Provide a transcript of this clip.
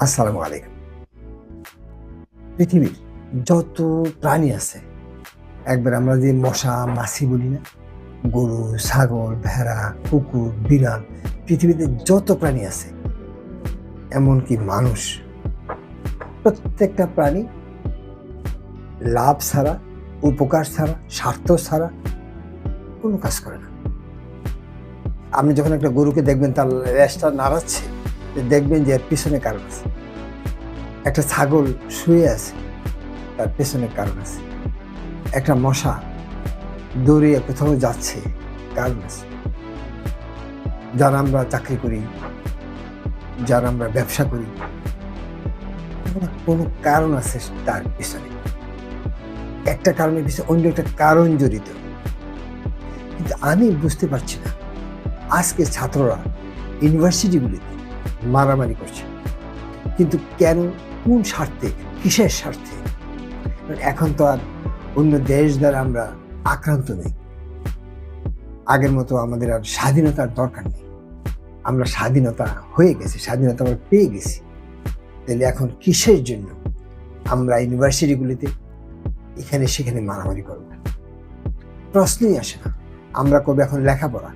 আসসালামু আলাইকুম। পৃথিবীর যত প্রাণী আছে, একবার আমরা যে মশা মাছি বলি না, গরু, ছাগল, ভেড়া, কুকুর, বিড়াল, পৃথিবীতে যত প্রাণী আছে, এমনকি মানুষ, প্রত্যেকটা প্রাণী লাভ ছাড়া, উপকার ছাড়া, স্বার্থ ছাড়া কোনো কাজ করে না। আপনি যখন একটা গরুকে দেখবেন তার রেশটা নাড়াচ্ছে, দেখবেন যে এর পিছনে কারণ আছে। একটা ছাগল শুয়ে আছে, তার পেছনে কারণ আছে। একটা মশা দৌড়িয়ে কোথাও যাচ্ছে, কারণ আছে। যারা আমরা চাকরি করি, যারা আমরা ব্যবসা করি, কোনো কারণ আছে তার পিছনে। একটা কারণের পিছনে অন্য একটা কারণ জড়িত। কিন্তু আমি বুঝতে পারছি না, আজকে ছাত্ররা ইউনিভার্সিটিগুলিতে মারামারি করছে, কিন্তু কেন, কোন স্বার্থে, কিসের স্বার্থে? এখন তো আর অন্য দেশ দ্বারা আমরা আক্রান্ত নেই। আগের মতো আমাদের আর স্বাধীনতার দরকার নেই। আমরা স্বাধীনতা হয়ে গেছি, স্বাধীনতা আমরা পেয়ে গেছি। তাহলে এখন কিসের জন্য আমরা ইউনিভার্সিটিগুলিতে এখানে সেখানে মারামারি করব? প্রশ্নই আসে না। আমরা করবো এখন লেখাপড়া,